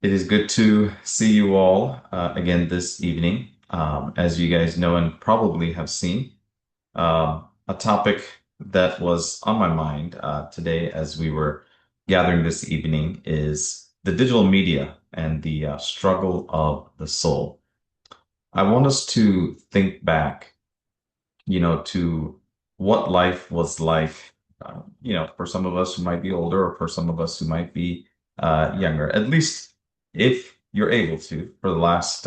It is good to see you all again this evening. As you guys know and probably have seen, a topic that was on my mind today as we were gathering this evening is the digital media and the struggle of the soul. I want us to think back, to what life was like, for some of us who might be older or for some of us who might be younger, at least if you're able to, for the last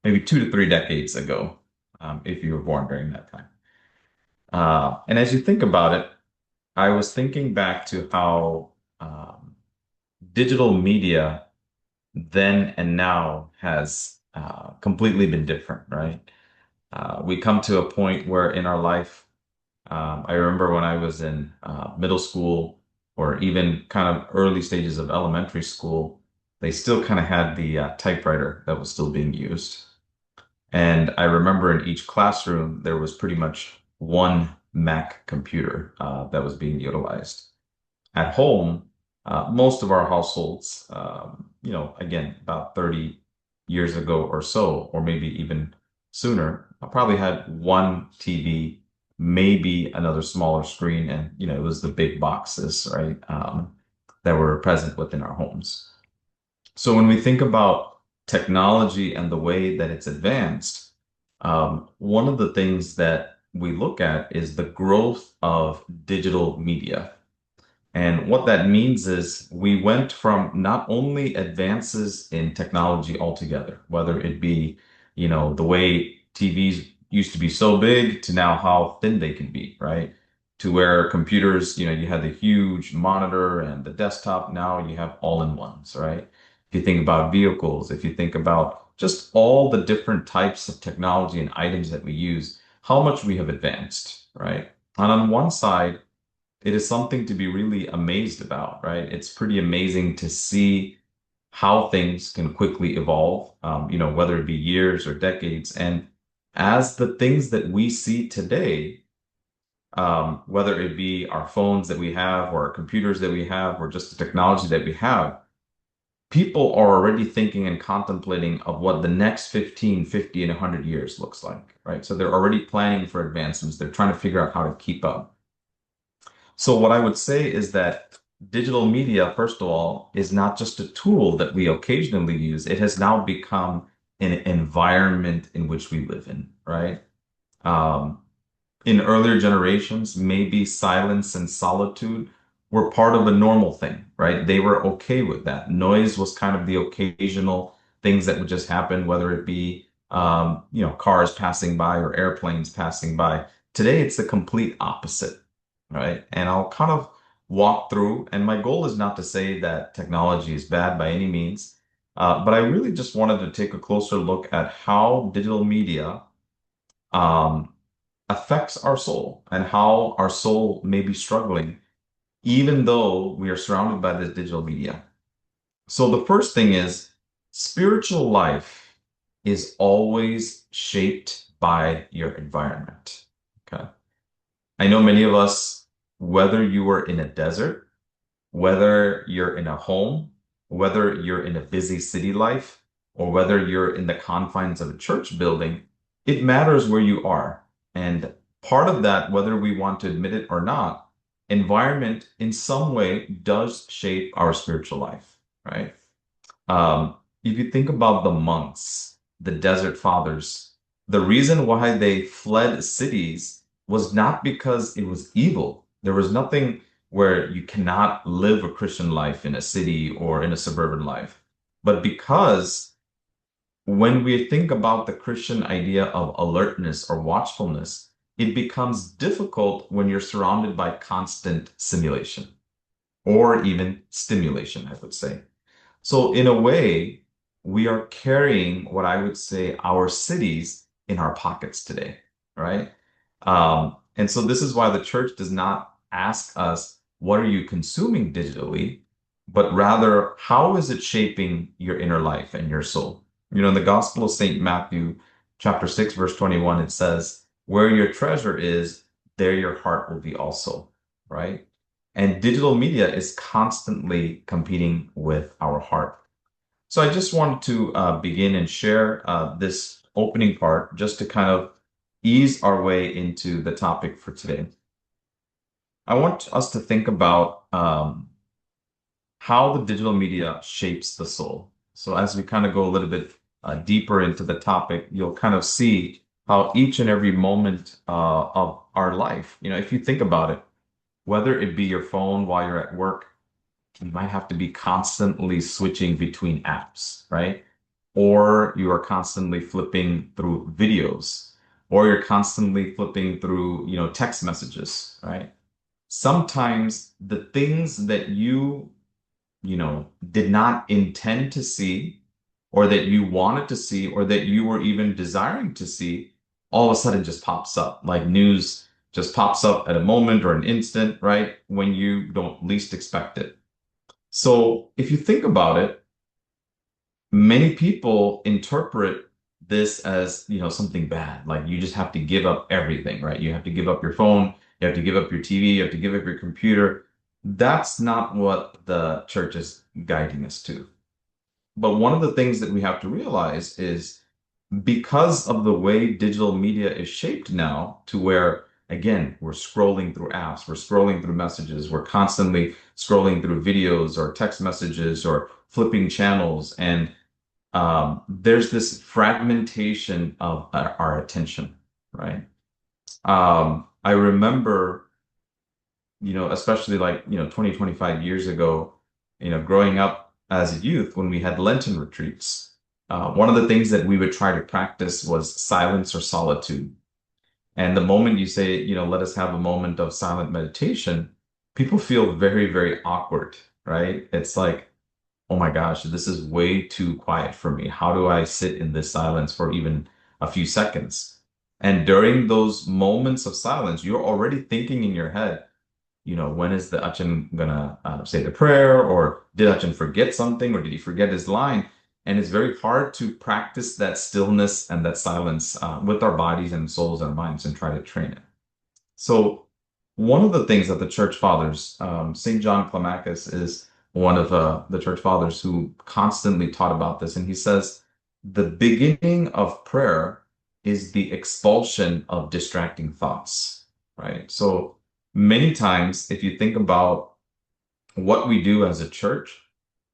maybe 2 to 3 decades ago, if you were born during that time. And as you think about it, I was thinking back to how digital media then and now has completely been different, right? We come to a point where in our life, I remember when I was in middle school or even kind of early stages of elementary school, they still kind of had the typewriter that was still being used. And I remember in each classroom, there was pretty much one Mac computer that was being utilized. At home, most of our households, again, about 30 years ago or so, or maybe even sooner, I probably had one TV, maybe another smaller screen, and it was the big boxes, right, that were present within our homes. So when we think about technology and the way that it's advanced, one of the things that we look at is the growth of digital media. And what that means is we went from not only advances in technology altogether, whether it be, the way TVs used to be so big to now how thin they can be, right? To where computers, you had the huge monitor and the desktop, now you have all-in-ones, right? If you think about vehicles, if you think about just all the different types of technology and items that we use, how much we have advanced, right? And on one side, it is something to be really amazed about, right? It's pretty amazing to see how things can quickly evolve, whether it be years or decades. And as the things that we see today, whether it be our phones that we have or our computers that we have or just the technology that we have, people are already thinking and contemplating of what the next 15, 50, and 100 years looks like, right? So they're already planning for advancements. They're trying to figure out how to keep up. So what I would say is that digital media, first of all, is not just a tool that we occasionally use. It has now become an environment in which we live in, right? Um, in earlier generations, maybe silence and solitude were part of a normal thing, right? They were okay with that. Noise was kind of the occasional things that would just happen, whether it be, cars passing by or airplanes passing by. Today, it's the complete opposite, right? And I'll kind of walk through, and my goal is not to say that technology is bad by any means, but I really just wanted to take a closer look at how digital media um, affects our soul and how our soul may be struggling, even though we are surrounded by this digital media. So the first thing is spiritual life is always shaped by your environment. Okay. I know many of us, whether you are in a desert, whether you're in a home, whether you're in a busy city life, or whether you're in the confines of a church building, it matters where you are. And part of that, whether we want to admit it or not, environment in some way does shape our spiritual life, right? If you think about the monks, the desert fathers, the reason why they fled cities was not because it was evil. There was nothing where you cannot live a Christian life in a city or in a suburban life, but because when we think about the Christian idea of alertness or watchfulness, it becomes difficult when you're surrounded by constant simulation or even stimulation, I would say. So in a way, we are carrying what I would say our cities in our pockets today, right? And so this is why the church does not ask us, what are you consuming digitally? But rather, how is it shaping your inner life and your soul? In the Gospel of St. Matthew, chapter 6, verse 21, it says, where your treasure is, there your heart will be also, right? And digital media is constantly competing with our heart. So I just wanted to begin and share this opening part just to kind of ease our way into the topic for today. I want us to think about how the digital media shapes the soul. So as we kind of go a little bit deeper into the topic, you'll kind of see how each and every moment of our life, if you think about it, whether it be your phone while you're at work, you might have to be constantly switching between apps, right? Or you are constantly flipping through videos, or you're constantly flipping through, text messages, right? Sometimes the things that did not intend to see, or that you wanted to see, or that you were even desiring to see, all of a sudden just pops up. Like news just pops up at a moment or an instant, right? When you don't least expect it. So if you think about it, many people interpret this as, something bad. Like you just have to give up everything, right? You have to give up your phone, you have to give up your TV, you have to give up your computer. That's not what the church is guiding us to. But one of the things that we have to realize is because of the way digital media is shaped now to where, again, we're scrolling through apps, we're scrolling through messages, we're constantly scrolling through videos or text messages or flipping channels. And there's this fragmentation of our attention, right? I remember, especially like, 20, 25 years ago, growing up as a youth when we had Lenten retreats, one of the things that we would try to practice was silence or solitude. And the moment you say, let us have a moment of silent meditation, people feel very, very awkward, right? It's like, oh my gosh, this is way too quiet for me. How do I sit in this silence for even a few seconds? And during those moments of silence, you're already thinking in your head, when is the Achin gonna say the prayer? Or did Achin forget something? Or did he forget his line? And it's very hard to practice that stillness and that silence with our bodies and souls and minds and try to train it. So one of the things that the church fathers, St. John Climacus is one of the church fathers who constantly taught about this. And he says, the beginning of prayer is the expulsion of distracting thoughts, right? So many times, if you think about what we do as a church,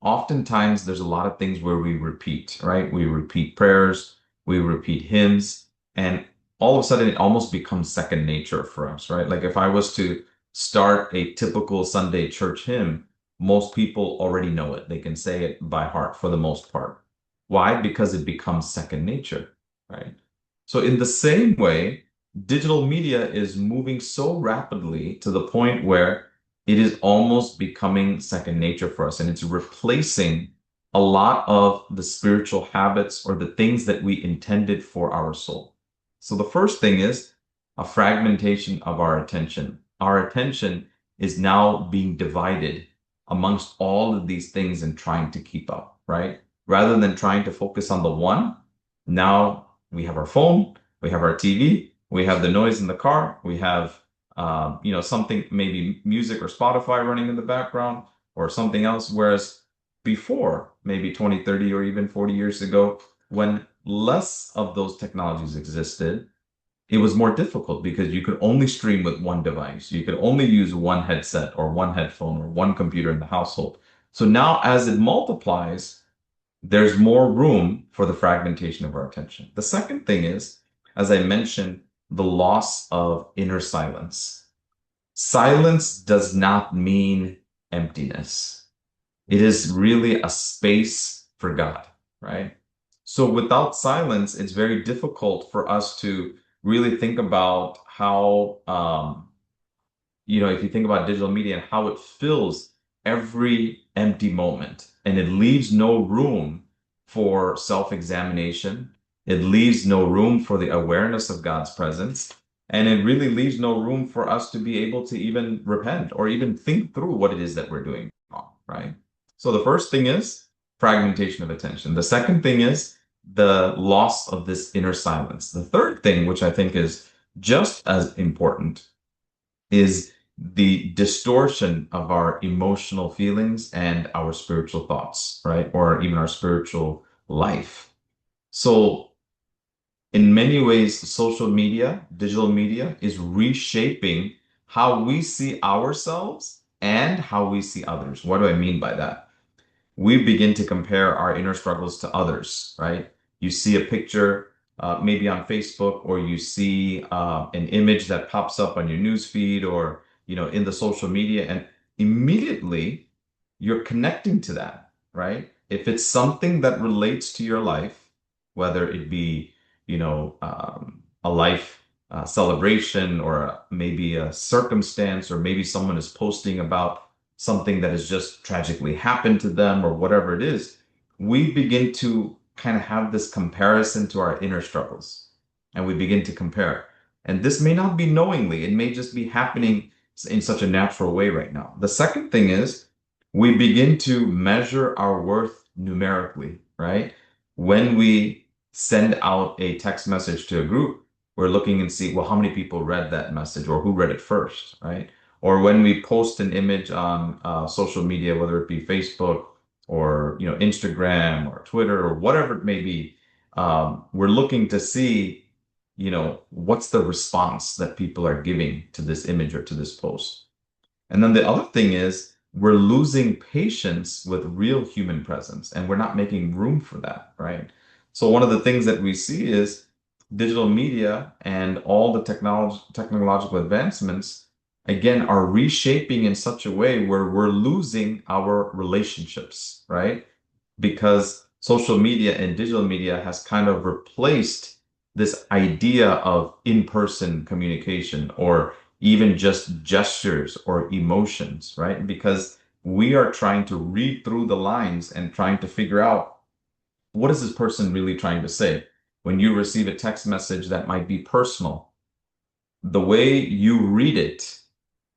oftentimes there's a lot of things where we repeat, right? We repeat prayers, we repeat hymns, and all of a sudden it almost becomes second nature for us, right? Like if I was to start a typical Sunday church hymn, most people already know it. They can say it by heart for the most part. Why? Because it becomes second nature, right? So in the same way, digital media is moving so rapidly to the point where it is almost becoming second nature for us, and it's replacing a lot of the spiritual habits or the things that we intended for our soul. So the first thing is a fragmentation of our attention. Our attention is now being divided amongst all of these things and trying to keep up, right? Rather than trying to focus on the one, now we have our phone, we have our TV, we have the noise in the car, we have something, maybe music or Spotify running in the background or something else. Whereas before, maybe 20, 30, or even 40 years ago, when less of those technologies existed, it was more difficult because you could only stream with one device. You could only use one headset or one headphone or one computer in the household. So now as it multiplies, there's more room for the fragmentation of our attention. The second thing is, as I mentioned, the loss of inner silence. Silence does not mean emptiness. It is really a space for God, right? So without silence, it's very difficult for us to really think about how, if you think about digital media and how it fills every empty moment and it leaves no room for self-examination. It leaves no room for the awareness of God's presence. And it really leaves no room for us to be able to even repent or even think through what it is that we're doing wrong, right? So the first thing is fragmentation of attention. The second thing is the loss of this inner silence. The third thing, which I think is just as important, is the distortion of our emotional feelings and our spiritual thoughts, right? Or even our spiritual life. So, in many ways, social media, digital media is reshaping how we see ourselves and how we see others. What do I mean by that? We begin to compare our inner struggles to others, right? You see a picture, maybe on Facebook, or you see an image that pops up on your news feed or in the social media, and immediately you're connecting to that, right? If it's something that relates to your life, whether it be, a life celebration or maybe a circumstance, or maybe someone is posting about something that has just tragically happened to them or whatever it is, we begin to kind of have this comparison to our inner struggles and we begin to compare. And this may not be knowingly, it may just be happening in such a natural way right now. The second thing is we begin to measure our worth numerically, right? When we send out a text message to a group, we're looking and see, well, how many people read that message or who read it first, right? Or when we post an image on social media, whether it be Facebook or Instagram or Twitter or whatever it may be, we're looking to see, what's the response that people are giving to this image or to this post. And then the other thing is we're losing patience with real human presence, and we're not making room for that, right? So one of the things that we see is digital media and all the technological advancements, again, are reshaping in such a way where we're losing our relationships, right? Because social media and digital media has kind of replaced this idea of in-person communication or even just gestures or emotions, right? Because we are trying to read through the lines and trying to figure out what is this person really trying to say. When you receive a text message that might be personal, the way you read it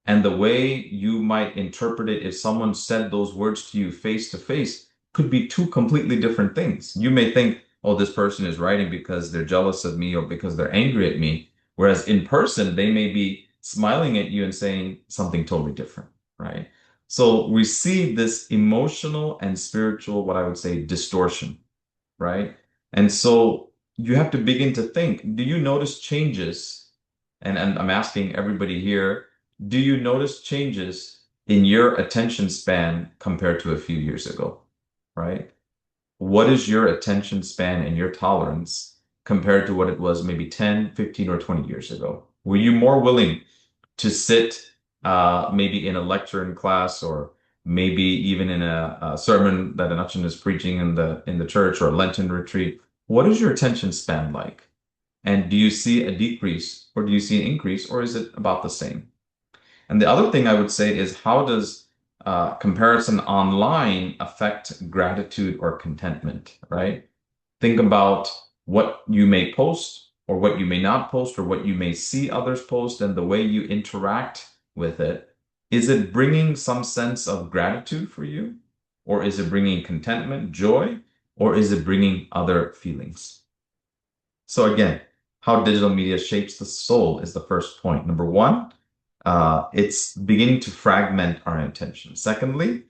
and the way you might interpret it if someone said those words to face could be two completely different things. You may think, oh, this person is writing because they're jealous of me or because they're angry at me. Whereas in person, they may be smiling at you and saying something totally different, right? So we see this emotional and spiritual, what I would say, distortion, right? And so you have to begin to think, do you notice changes? And I'm asking everybody here, do you notice changes in your attention span compared to a few years ago, right? What is your attention span and your tolerance compared to what it was maybe 10, 15, or 20 years ago? Were you more willing to sit maybe in a lecture in class or maybe even in a sermon that an Achin is preaching in the church or a Lenten retreat? What is your attention span like? And do you see a decrease or do you see an increase or is it about the same? And the other thing I would say is how does comparison online affect gratitude or contentment, right? Think about what you may post or what you may not post or what you may see others post and the way you interact with it. Is it bringing some sense of gratitude for you? Or is it bringing contentment, joy? Or is it bringing other feelings? So again, how digital media shapes the soul is the first point. Number one, it's beginning to fragment our attention. Secondly,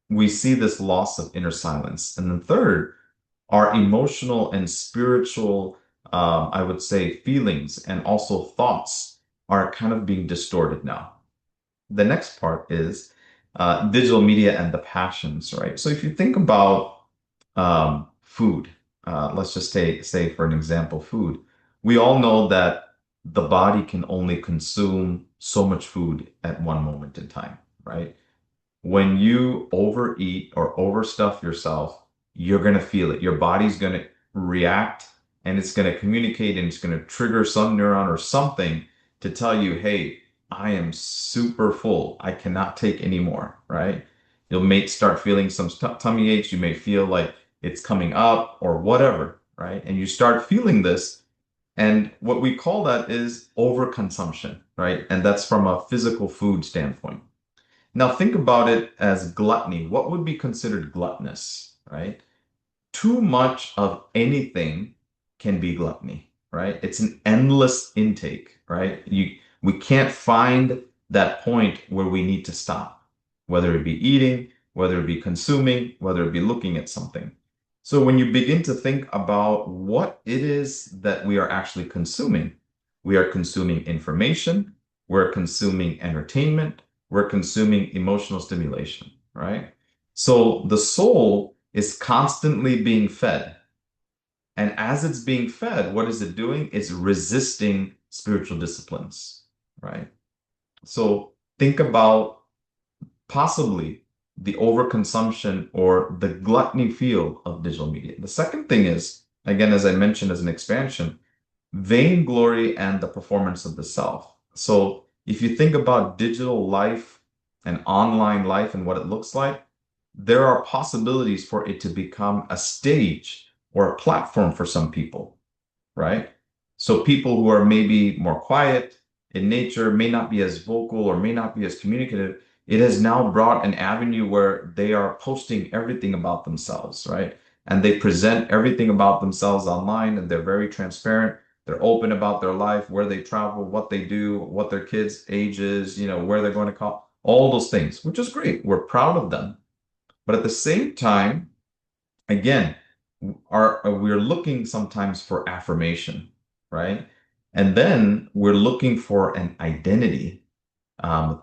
we see this loss of inner silence. And then third, our emotional and spiritual, I would say, feelings and also thoughts are kind of being distorted now. The next part is digital media and the passions, right? So if you think about food, let's just say for an example, food. We all know that the body can only consume so much food at one moment in time, right? When you overeat or overstuff yourself, you're going to feel it. Your body's going to react and it's going to communicate and it's going to trigger some neuron or something to tell you, hey, I am super full. I cannot take any more, right? You'll may start feeling some tummy aches. You may feel like it's coming up or whatever, right? And you start feeling this. And what we call that is overconsumption, right? And that's from a physical food standpoint. Now think about it as gluttony. What would be considered gluttonous, right? Too much of anything can be gluttony, right? It's an endless intake, right? We can't find that point where we need to stop, whether it be eating, whether it be consuming, whether it be looking at something. So when you begin to think about what it is that we are actually consuming, we are consuming information, we're consuming entertainment, we're consuming emotional stimulation, right? So the soul is constantly being fed. And as it's being fed, what is it doing? It's resisting spiritual disciplines, right? So think about possibly the overconsumption or the gluttony feel of digital media. The second thing is, again, as I mentioned as an expansion, vainglory and the performance of the self. So if you think about digital life and online life and what it looks like, there are possibilities for it to become a stage or a platform for some people, right? So people who are maybe more quiet in nature may not be as vocal or may not be as communicative. It has now brought an avenue where they are posting everything about themselves, right? And they present everything about themselves online and they're very transparent. They're open about their life, where they travel, what they do, what their kids' age is, where they're going to college, all those things, which is great. We're proud of them. But at the same time, again, we're looking sometimes for affirmation, right? And then we're looking for an identity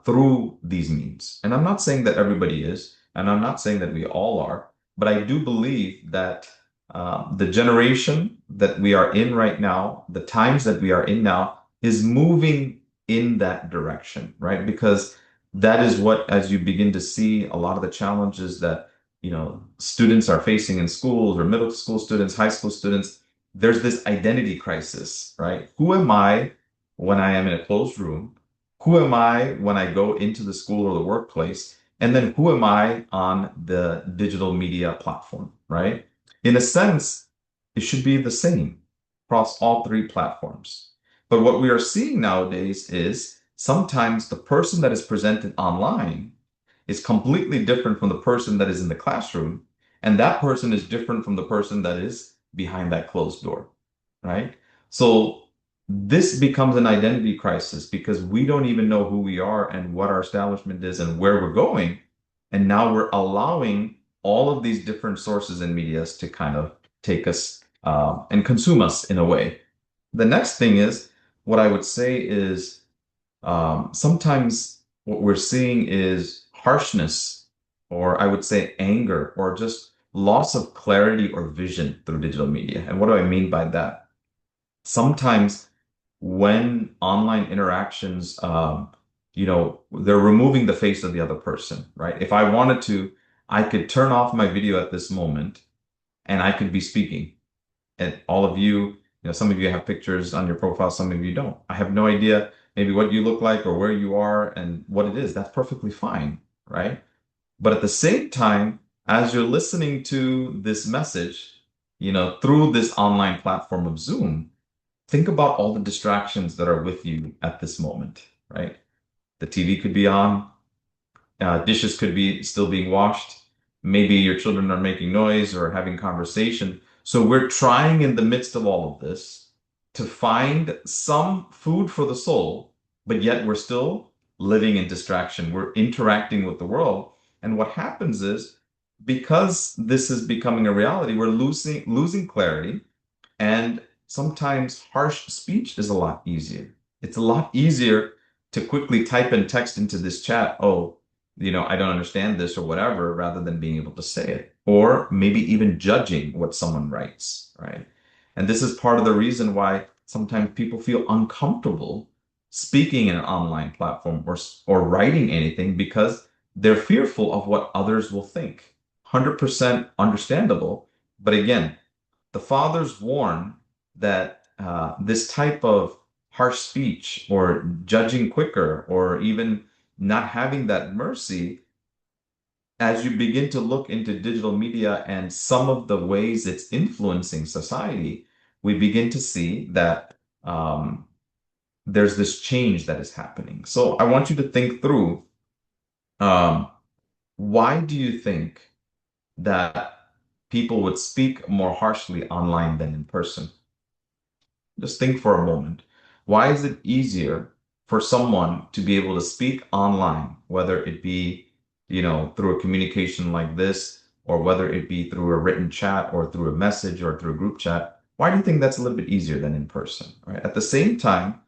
through these means. And I'm not saying that everybody is, and I'm not saying that we all are, but I do believe that the generation that we are in right now, the times that we are in now, is moving in that direction, right? Because that is what, as you begin to see a lot of the challenges that, students are facing in schools or middle school students, high school students, there's this identity crisis, right? Who am I when I am in a closed room? Who am I when I go into the school or the workplace? And then who am I on the digital media platform, right? In a sense, it should be the same across all three platforms. But what we are seeing nowadays is sometimes the person that is presented online is completely different from the person that is in the classroom, and that person is different from the person that is behind that closed door, right? So this becomes an identity crisis because we don't even know who we are and what our establishment is and where we're going. And now we're allowing all of these different sources and medias to kind of take us and consume us in a way. The next thing is what I would say is sometimes what we're seeing is harshness, or I would say anger, or just loss of clarity or vision through digital media. And what do I mean by that? Sometimes when online interactions, they're removing the face of the other person, right? If I wanted to, I could turn off my video at this moment and I could be speaking. And all of you, some of you have pictures on your profile, some of you don't. I have no idea maybe what you look like or where you are and what it is. That's perfectly fine, right? But at the same time, as you're listening to this message, through this online platform of Zoom, think about all the distractions that are with you at this moment, right? The TV could be on, dishes could be still being washed. Maybe your children are making noise or having conversation. So we're trying in the midst of all of this to find some food for the soul, but yet we're still living in distraction. We're interacting with the world. And what happens is because this is becoming a reality, we're losing clarity, and sometimes harsh speech is a lot easier. It's a lot easier to quickly type and text into this chat, oh, I don't understand this or whatever, rather than being able to say it. Or maybe even judging what someone writes, right? And this is part of the reason why sometimes people feel uncomfortable speaking in an online platform or writing anything because they're fearful of what others will think. 100% understandable. But again, the fathers warn that this type of harsh speech or judging quicker or even not having that mercy, as you begin to look into digital media and some of the ways it's influencing society, we begin to see that there's this change that is happening. So I want you to think through um, why do you think that people would speak more harshly online than in person? Just think for a moment. Why is it easier for someone to be able to speak online, whether it be, through a communication like this, or whether it be through a written chat or through a message or through a group chat? Why do you think that's a little bit easier than in person, right? At the same time,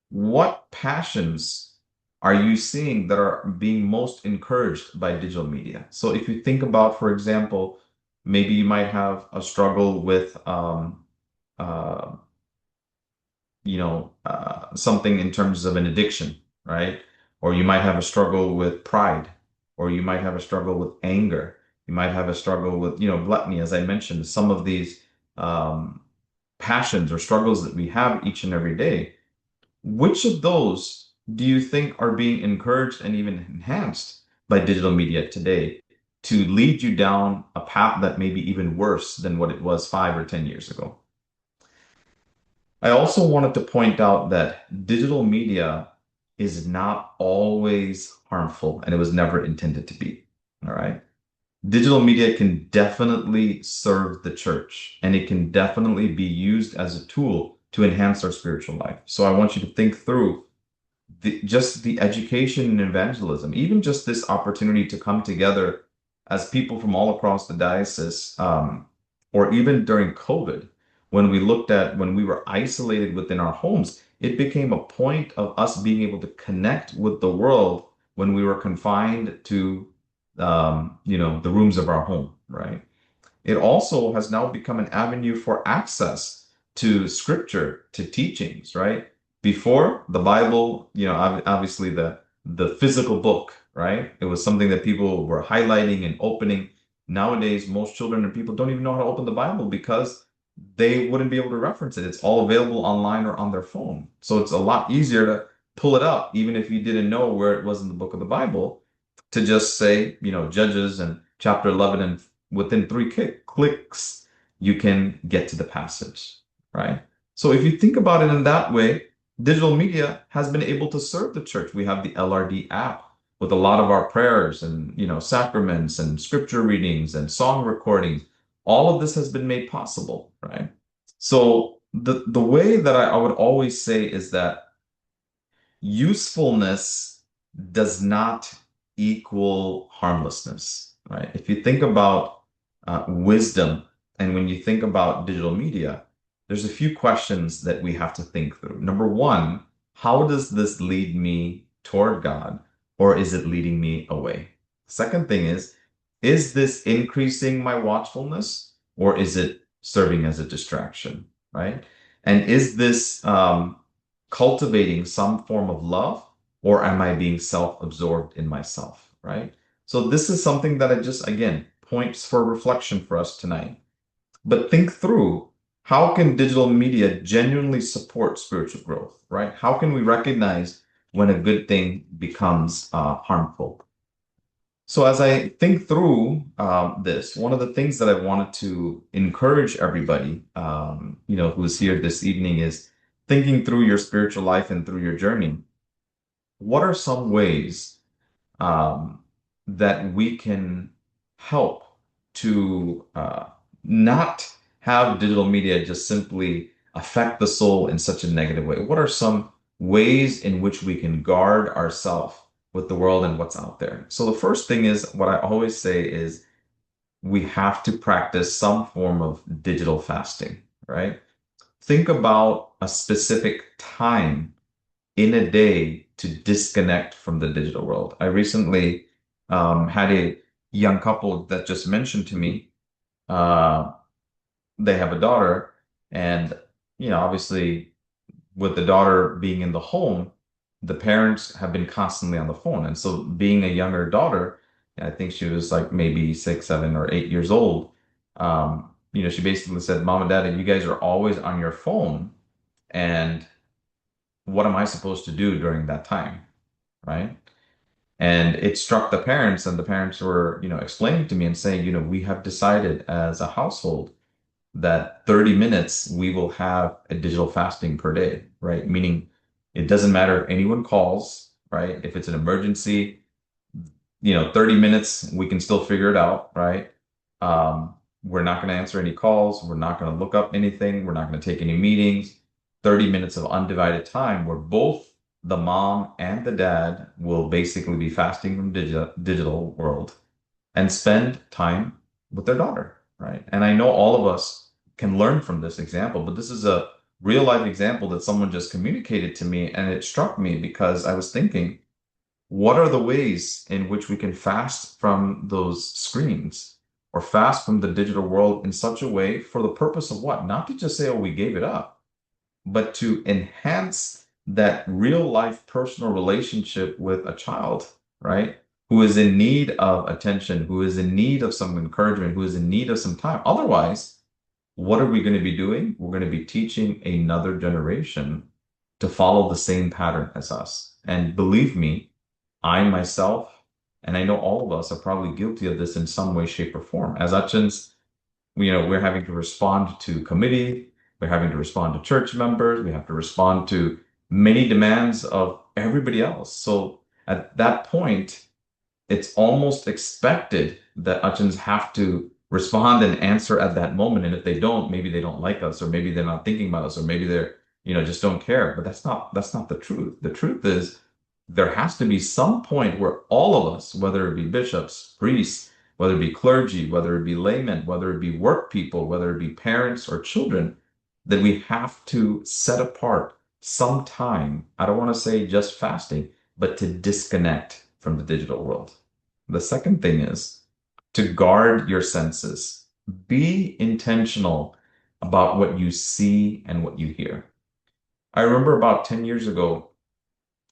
what passions are you seeing that are being most encouraged by digital media? So if you think about, for example, maybe you might have a struggle with uh, something in terms of an addiction, right? Or you might have a struggle with pride, or you might have a struggle with anger. You might have a struggle with, gluttony, as I mentioned, some of these um, passions or struggles that we have each and every day. Which of those do you think are being encouraged and even enhanced by digital media today to lead you down a path that may be even worse than what it was 5 or 10 years ago? I also wanted to point out that digital media is not always harmful and it was never intended to be. All right. Digital media can definitely serve the church and it can definitely be used as a tool to enhance our spiritual life. So I want you to think through just the education and evangelism, even just this opportunity to come together as people from all across the diocese, or even during COVID, when we were isolated within our homes, it became a point of us being able to connect with the world when we were confined to, the rooms of our home, right? It also has now become an avenue for access to scripture, to teachings, right? Before the Bible, obviously the physical book, right? It was something that people were highlighting and opening. Nowadays, most children and people don't even know how to open the Bible because they wouldn't be able to reference it. It's all available online or on their phone. So it's a lot easier to pull it up, even if you didn't know where it was in the book of the Bible, to just say, Judges and chapter 11, and within three clicks, you can get to the passage, right? So if you think about it in that way, digital media has been able to serve the church. We have the LRD app with a lot of our prayers and, sacraments and scripture readings and song recordings. All of this has been made possible, right? So the way that I would always say is that usefulness does not equal harmlessness, right? If you think about wisdom, and when you think about digital media, there's a few questions that we have to think through. Number one, how does this lead me toward God, or is it leading me away? Second thing is this increasing my watchfulness, or is it serving as a distraction, right? And is this cultivating some form of love, or am I being self-absorbed in myself, right? So this is something that I just, again, points for reflection for us tonight. But think through, how can digital media genuinely support spiritual growth, right? How can we recognize when a good thing becomes harmful? So as I think through this, one of the things that I wanted to encourage everybody, who is here this evening, is thinking through your spiritual life and through your journey. What are some ways um, that we can help to not have digital media just simply affect the soul in such a negative way? What are some ways in which we can guard ourselves with the world and what's out there? So the first thing is, what I always say is, we have to practice some form of digital fasting, right? Think about a specific time in a day to disconnect from the digital world. I recently had a young couple that just mentioned to me, uh, they have a daughter, and obviously, with the daughter being in the home, the parents have been constantly on the phone. And so, being a younger daughter, I think she was like maybe 6, 7, or 8 years old. She basically said, "Mom and Dad, you guys are always on your phone, and what am I supposed to do during that time?" Right? And it struck the parents, and the parents were, explaining to me and saying, we have decided as a household that 30 minutes we will have a digital fasting per day, right? Meaning it doesn't matter if anyone calls, right? If it's an emergency, 30 minutes, we can still figure it out, right? We're not going to answer any calls. We're not going to look up anything. We're not going to take any meetings. 30 minutes of undivided time where both the mom and the dad will basically be fasting from digital world and spend time with their daughter, right? And I know all of us can learn from this example, but this is a real life example that someone just communicated to me, and it struck me because I was thinking, what are the ways in which we can fast from those screens or fast from the digital world in such a way for the purpose of what? Not to just say, oh, we gave it up, but to enhance that real life personal relationship with a child, right? Who is in need of attention, who is in need of some encouragement, who is in need of some time. Otherwise, what are we going to be doing? We're going to be teaching another generation to follow the same pattern as us. And believe me, I myself, and I know all of us are probably guilty of this in some way, shape, or form. As Achins, we're having to respond to committee, we're having to respond to church members, we have to respond to many demands of everybody else. So at that point, it's almost expected that Achins have to respond and answer at that moment. And if they don't, maybe they don't like us, or maybe they're not thinking about us, or maybe they're, just don't care. But that's not the truth. The truth is there has to be some point where all of us, whether it be bishops, priests, whether it be clergy, whether it be laymen, whether it be work people, whether it be parents or children, that we have to set apart some time. I don't want to say just fasting, but to disconnect from the digital world. The second thing is to guard your senses. Be intentional about what you see and what you hear. I remember about 10 years ago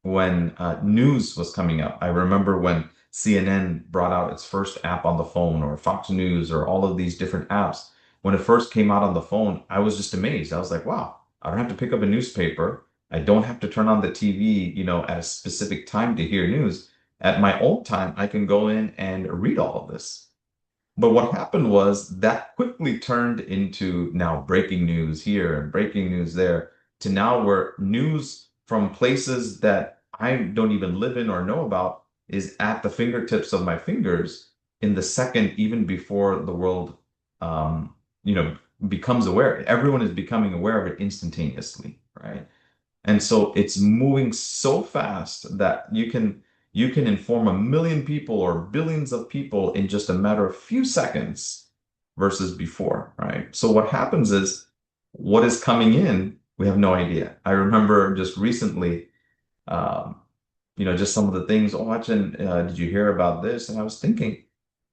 when news was coming up. I remember when CNN brought out its first app on the phone, or Fox News, or all of these different apps. When it first came out on the phone, I was just amazed. I was like, wow, I don't have to pick up a newspaper. I don't have to turn on the TV, at a specific time to hear news. At my own time, I can go in and read all of this. But what happened was that quickly turned into now breaking news here and breaking news there, to now where news from places that I don't even live in or know about is at the fingertips of my fingers in the second, even before the world, um, you know, becomes aware. Everyone is becoming aware of it instantaneously, right? And so it's moving so fast that you can inform a million people or billions of people in just a matter of few seconds versus before, right? So what happens is what is coming in, we have no idea. I remember just recently, um, just some of the things, oh, watching, did you hear about this? And I was thinking,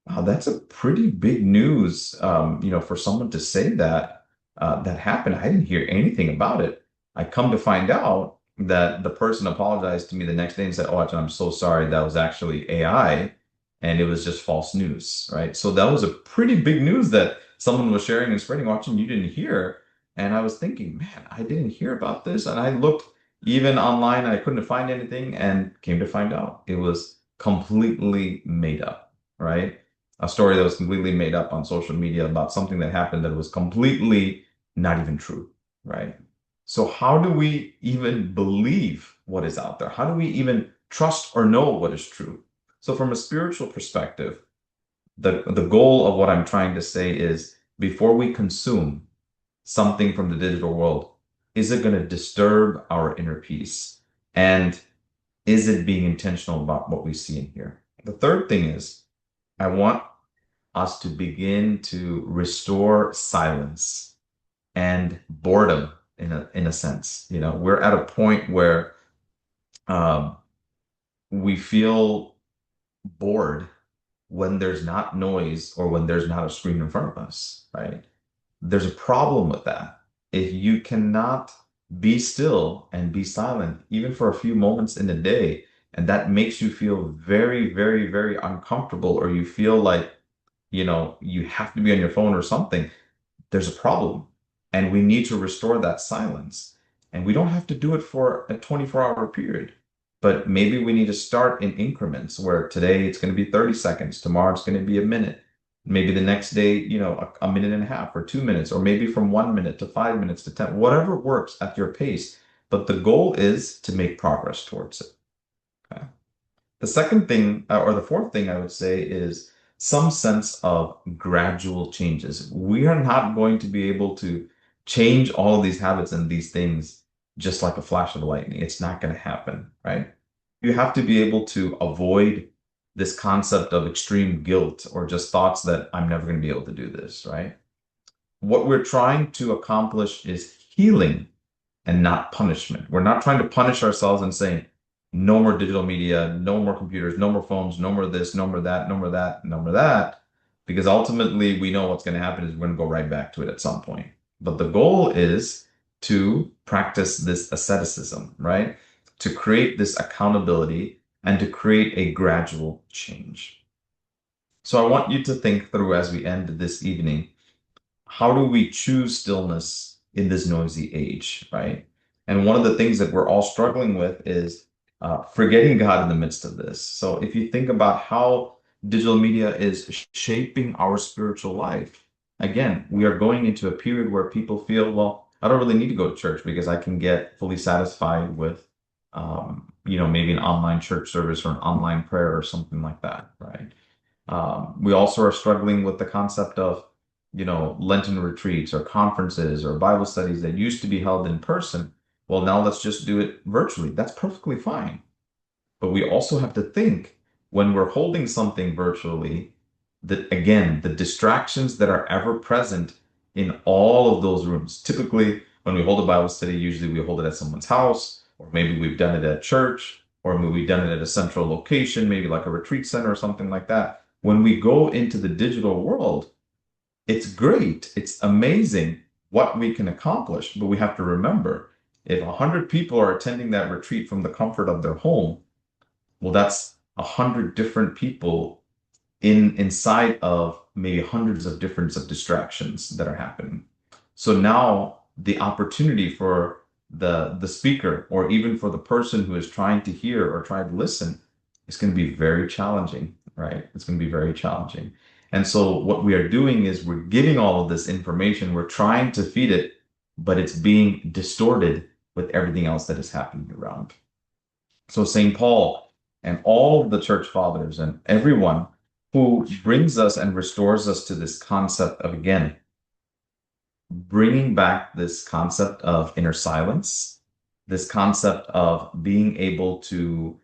wow, that's a pretty big news, for someone to say that that happened. I didn't hear anything about it. I come to find out that the person apologized to me the next day and said, "Oh, I'm so sorry. That was actually AI, and it was just false news." Right? So that was a pretty big news that someone was sharing and spreading. Watching, you didn't hear, and I was thinking, man, I didn't hear about this, and I looked even online, and I couldn't find anything, and came to find out it was completely made up. Right? A story that was completely made up on social media about something that happened that was completely not even true, right? So how do we even believe what is out there? How do we even trust or know what is true? So from a spiritual perspective, the goal of what I'm trying to say is before we consume something from the digital world, is it going to disturb our inner peace? And is it being intentional about what we see and hear? The third thing is I want us to begin to restore silence and boredom in a sense. We're at a point where um, we feel bored when there's not noise or when there's not a screen in front of us, right? There's a problem with that. If you cannot be still and be silent, even for a few moments in a day, and that makes you feel very, very, very uncomfortable, or you feel like you have to be on your phone or something, there's a problem. And we need to restore that silence. And we don't have to do it for a 24-hour period, but maybe we need to start in increments where today it's going to be 30 seconds, tomorrow it's going to be a minute, maybe the next day, a minute and a half or 2 minutes, or maybe from 1 minute to 5 minutes to 10, whatever works at your pace. But the goal is to make progress towards it. Okay. The second thing, or the fourth thing I would say is some sense of gradual changes. We are not going to be able to change all of these habits and these things just like a flash of lightning. It's not going to happen, right? You have to be able to avoid this concept of extreme guilt or just thoughts that I'm never going to be able to do this, right? What we're trying to accomplish is healing and not punishment. We're not trying to punish ourselves and saying, no more digital media, no more computers, no more phones, no more this, no more that, no more that, no more that, because ultimately we know what's going to happen is we're going to go right back to it at some point. But the goal is to practice this asceticism, right? To create this accountability and to create a gradual change. So I want you to think through as we end this evening, how do we choose stillness in this noisy age, right? And one of the things that we're all struggling with is forgetting God in the midst of this. So if you think about how digital media is shaping our spiritual life, again, we are going into a period where people feel, well, I don't really need to go to church because I can get fully satisfied with, maybe an online church service or an online prayer or something like that, right? We also are struggling with the concept of, Lenten retreats or conferences or Bible studies that used to be held in person. Well, now let's just do it virtually. That's perfectly fine. But we also have to think when we're holding something virtually, that again, the distractions that are ever present in all of those rooms. Typically, when we hold a Bible study, usually we hold it at someone's house, or maybe we've done it at church, or maybe we've done it at a central location, maybe like a retreat center or something like that. When we go into the digital world, it's great. It's amazing what we can accomplish, but we have to remember if 100 people are attending that retreat from the comfort of their home, well, that's 100 different people inside of maybe hundreds of different distractions that are happening. So now the opportunity for the speaker or even for the person who is trying to hear or try to listen is going to be very challenging, right? It's going to be very challenging. And so what we are doing is we're giving all of this information, we're trying to feed it, but it's being distorted with everything else that is happening around. So St. Paul and all of the church fathers and everyone who brings us and restores us to this concept of, again, bringing back this concept of inner silence, this concept of being able to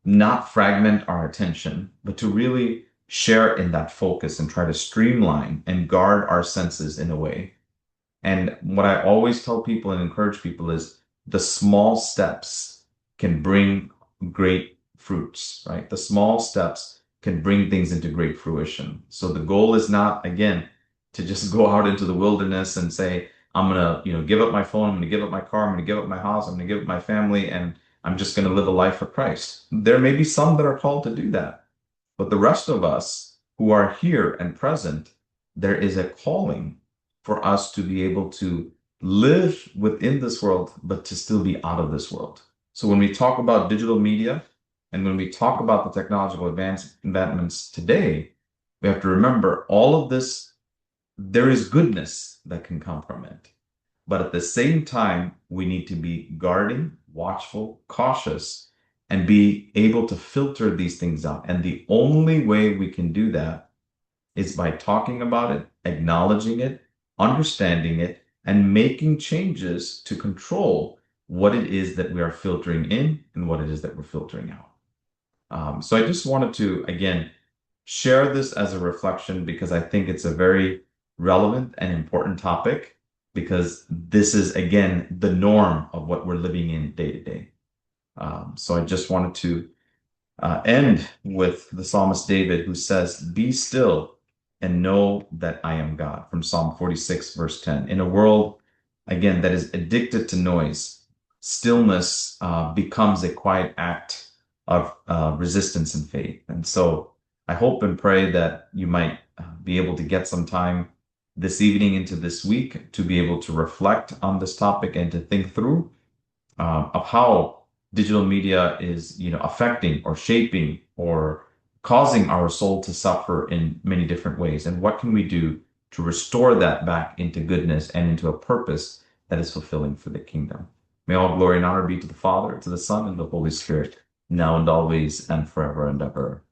not fragment our attention, but to really share in that focus and try to streamline and guard our senses in a way. And what I always tell people and encourage people is the small steps can bring great fruits, right? The small steps can bring things into great fruition. So the goal is not, again, to just go out into the wilderness and say, I'm gonna, give up my phone, I'm gonna give up my car, I'm gonna give up my house, I'm gonna give up my family, and I'm just gonna live a life for Christ. There may be some that are called to do that, but the rest of us who are here and present, there is a calling for us to be able to live within this world, but to still be out of this world. So when we talk about digital media and when we talk about the technological advancements today, we have to remember all of this, there is goodness that can come from it. But at the same time, we need to be guarding, watchful, cautious, and be able to filter these things out. And the only way we can do that is by talking about it, acknowledging it, understanding it, and making changes to control what it is that we are filtering in and what it is that we're filtering out. So I just wanted to, again, share this as a reflection because I think it's a very relevant and important topic because this is, again, the norm of what we're living in day to day. So I just wanted to end with the psalmist David, who says, "Be still and know that I am God," from Psalm 46, verse 10. In a world, again, that is addicted to noise, stillness becomes a quiet act of resistance and faith. And so I hope and pray that you might be able to get some time this evening into this week to be able to reflect on this topic and to think through of how digital media is, affecting or shaping or causing our soul to suffer in many different ways. And what can we do to restore that back into goodness and into a purpose that is fulfilling for the kingdom? May all glory and honor be to the Father, to the Son, and the Holy Spirit, now and always and forever and ever.